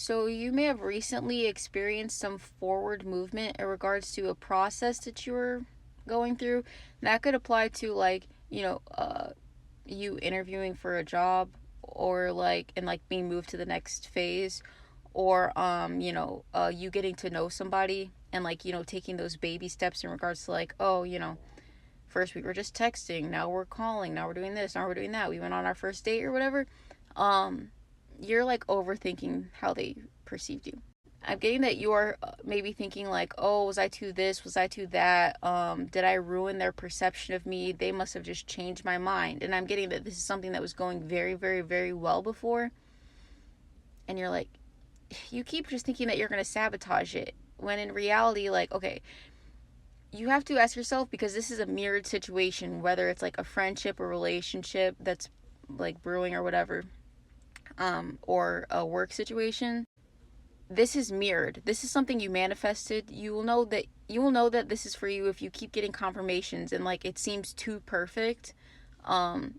So you may have recently experienced some forward movement in regards to a process that you were going through. That could apply to you interviewing for a job, or like being moved to the next phase, or you getting to know somebody and taking those baby steps in regards to first we were just texting, now we're calling, now we're doing this, now we're doing that. We went on our first date or whatever. Um you're like overthinking how they perceived you. I'm getting that you are maybe thinking like, oh, was I too this? Was I too that? Did I ruin their perception of me? They must have just changed my mind. And I'm getting that this is something that was going very, very, very well before. And you're like, you keep just thinking that you're going to sabotage it. When in reality, like, okay, you have to ask yourself, because this is a mirrored situation, whether it's like a friendship or relationship that's like brewing or whatever, or a work situation. This is mirrored. This is something you manifested. You will know that this is for you if you keep getting confirmations and like it seems too perfect, um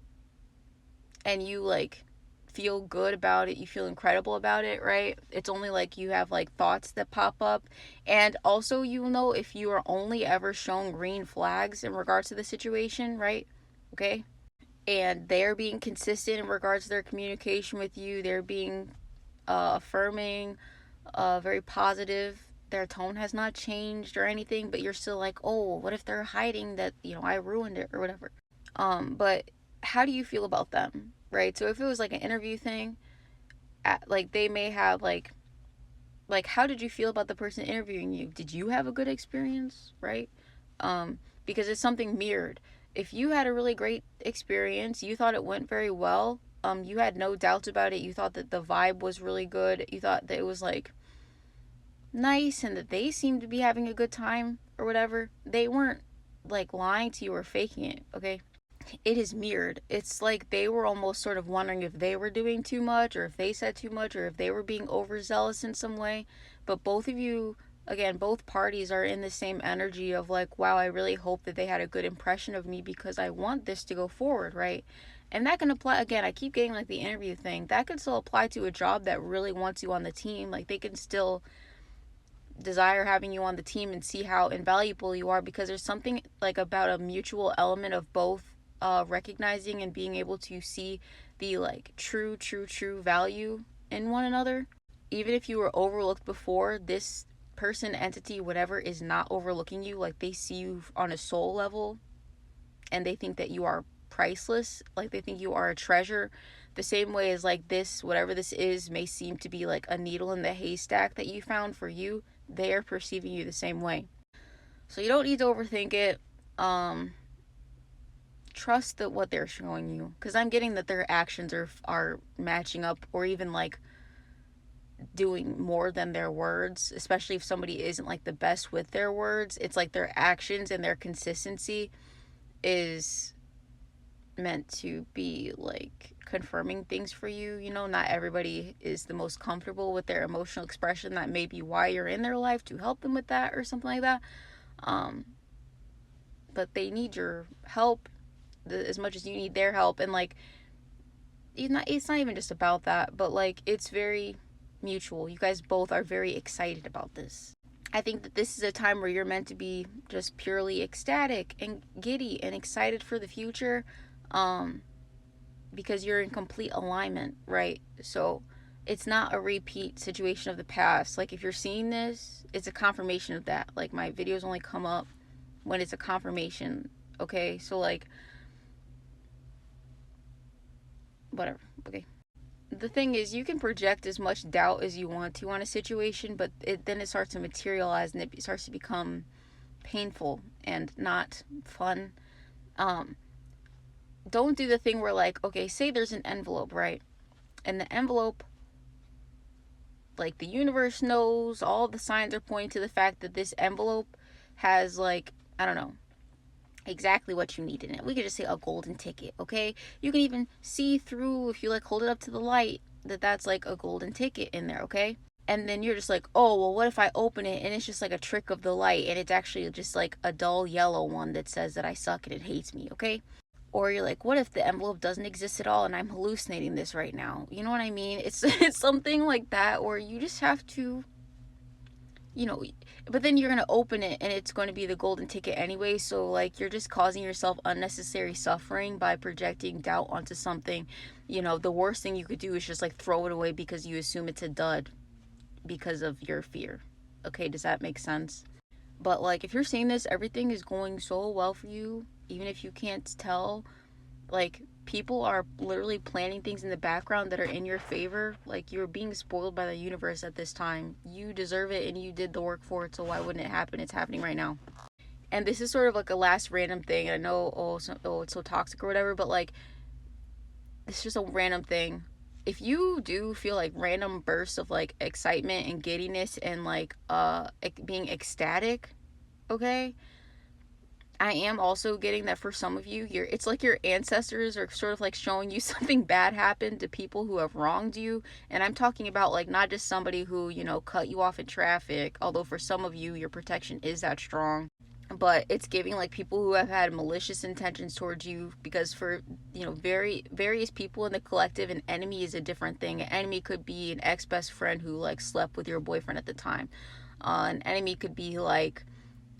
and you like feel good about it, you feel incredible about it, right? It's only like you have like thoughts that pop up. And also you will know if you are only ever shown green flags in regards to the situation, right? Okay? And they're being consistent in regards to their communication with you. They're being affirming, very positive. Their tone has not changed or anything, but you're still like, oh, what if they're hiding that, I ruined it or whatever. But how do you feel about them, right? So if it was like an interview thing, like they may have like how did you feel about the person interviewing you? Did you have a good experience, right? Because it's something mirrored. If you had a really great experience, you thought it went very well, you had no doubts about it, you thought that the vibe was really good, you thought that it was like nice and that they seemed to be having a good time or whatever, they weren't like lying to you or faking it, okay? It is mirrored. It's like they were almost sort of wondering if they were doing too much, or if they said too much, or if they were being overzealous in some way. But both of you, again, both parties are in the same energy of like, wow, I really hope that they had a good impression of me because I want this to go forward, right? And that can apply, again, I keep getting like the interview thing. That can still apply to a job that really wants you on the team. Like they can still desire having you on the team and see how invaluable you are, because there's something like about a mutual element of both recognizing and being able to see the like true value in one another. Even if you were overlooked before, this person, entity, whatever, is not overlooking you. Like they see you on a soul level and they think that you are priceless. Like they think you are a treasure. The same way as like this, whatever this is, may seem to be like a needle in the haystack that you found for you, they are perceiving you the same way. So you don't need to overthink it. Trust that what they're showing you, because I'm getting that their actions are matching up, or even like doing more than their words, especially if somebody isn't like the best with their words. It's like their actions and their consistency is meant to be like confirming things for you. Not everybody is the most comfortable with their emotional expression. That may be why you're in their life, to help them with that or something like that. um but they need your help as much as you need their help. And like it's not even just about that, but like it's very mutual. You guys both are very excited about this. I think that this is a time where you're meant to be just purely ecstatic and giddy and excited for the future, um because you're in complete alignment, right? So it's not a repeat situation of the past. Like if you're seeing this, it's a confirmation of that. Like my videos only come up when it's a confirmation. Okay, so like whatever. Okay. The thing is, you can project as much doubt as you want to on a situation, but then it starts to materialize and it starts to become painful and not fun. Um, don't do the thing where, like, okay, say there's an envelope, right? And the envelope, like, the universe knows, all the signs are pointing to the fact that this envelope has, like, I don't know, exactly what you need in it. We could just say a golden ticket, okay? You can even see through, if you like hold it up to the light, that's like a golden ticket in there, okay? And then you're just like, oh, well, what if I open it and it's just like a trick of the light and it's actually just like a dull yellow one that says that I suck and it hates me, okay? Or you're like, what if the envelope doesn't exist at all and I'm hallucinating this right now? You know what I mean? It's something like that where you just have to, you know, but then you're going to open it and it's going to be the golden ticket anyway. So, like, you're just causing yourself unnecessary suffering by projecting doubt onto something. You know, the worst thing you could do is just like throw it away because you assume it's a dud because of your fear. Okay, does that make sense? But, like, if you're seeing this, everything is going so well for you, even if you can't tell. Like, people are literally planning things in the background that are in your favor. Like, you're being spoiled by the universe at this time. You deserve it and you did the work for it, so why wouldn't it happen? It's happening right now. And this is sort of like a last random thing. I know, it's so toxic or whatever, but like, it's just a random thing. If you do feel like random bursts of like excitement and giddiness and like being ecstatic, okay, I am also getting that for some of you, it's like your ancestors are sort of like showing you something bad happened to people who have wronged you. And I'm talking about like not just somebody who, cut you off in traffic, although for some of you, your protection is that strong. But it's giving like people who have had malicious intentions towards you, because for, very various people in the collective, an enemy is a different thing. An enemy could be an ex-best friend who like slept with your boyfriend at the time. An enemy could be like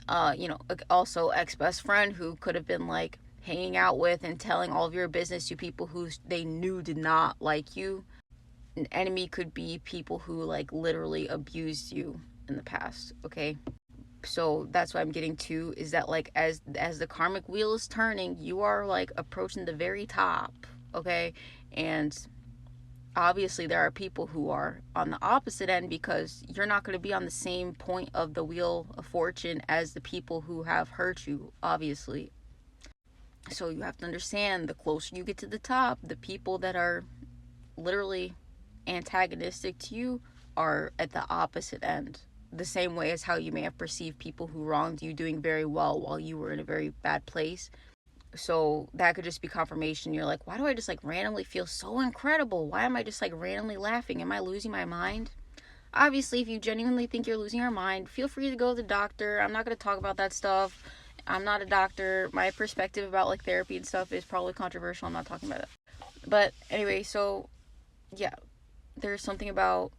also ex-best friend who could have been like hanging out with and telling all of your business to people who they knew did not like you. An enemy could be people who like literally abused you in the past, okay? So that's what I'm getting to, is that like as the karmic wheel is turning, you are like approaching the very top, okay? And obviously there are people who are on the opposite end, because you're not going to be on the same point of the wheel of fortune as the people who have hurt you, obviously. So you have to understand, the closer you get to the top, the people that are literally antagonistic to you are at the opposite end. The same way as how you may have perceived people who wronged you doing very well while you were in a very bad place. So that could just be confirmation. You're like, why do I just like randomly feel so incredible? Why am I just like randomly laughing? Am I losing my mind? Obviously, if you genuinely think you're losing your mind, feel free to go to the doctor. I'm not going to talk about that stuff. I'm not a doctor. My perspective about like therapy and stuff is probably controversial. I'm not talking about it. But anyway, so yeah, there's something about,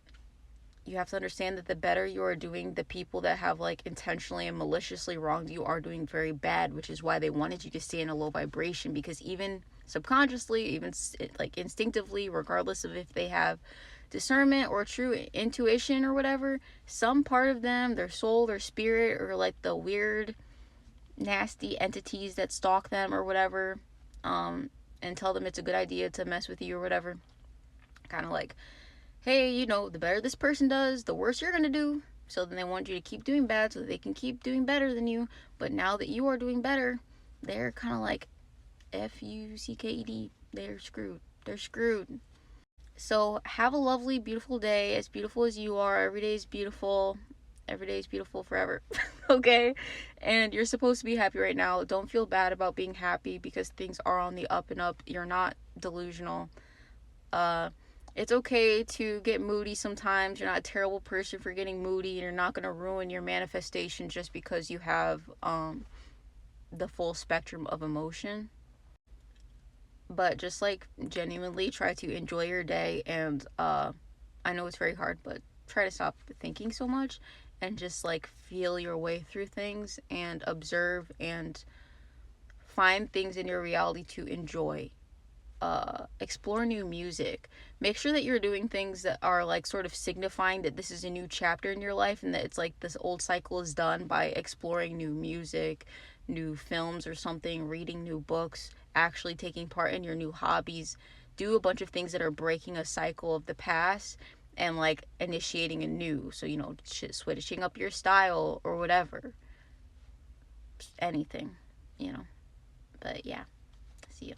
you have to understand that the better you are doing, the people that have like intentionally and maliciously wronged you are doing very bad, which is why they wanted you to stay in a low vibration. Because even subconsciously, even like instinctively, regardless of if they have discernment or true intuition or whatever, some part of them, their soul, their spirit, or like the weird nasty entities that stalk them or whatever, and tell them it's a good idea to mess with you or whatever, kind of like, hey, the better this person does, the worse you're going to do. So then they want you to keep doing bad so that they can keep doing better than you. But now that you are doing better, they're kind of like, F-U-C-K-E-D. They're screwed. They're screwed. So have a lovely, beautiful day. As beautiful as you are. Every day is beautiful. Every day is beautiful forever. Okay? And you're supposed to be happy right now. Don't feel bad about being happy, because things are on the up and up. You're not delusional. It's okay to get moody sometimes. You're not a terrible person for getting moody, and you're not going to ruin your manifestation just because you have the full spectrum of emotion. But just like genuinely try to enjoy your day, and I know it's very hard, but try to stop thinking so much and just like feel your way through things and observe and find things in your reality to enjoy. Explore new music. Make sure that you're doing things that are like sort of signifying that this is a new chapter in your life, and that it's like this old cycle is done, by exploring new music, new films or something, reading new books, actually taking part in your new hobbies. Do a bunch of things that are breaking a cycle of the past and like initiating a new. So, switching up your style or whatever. Anything, But yeah, see you.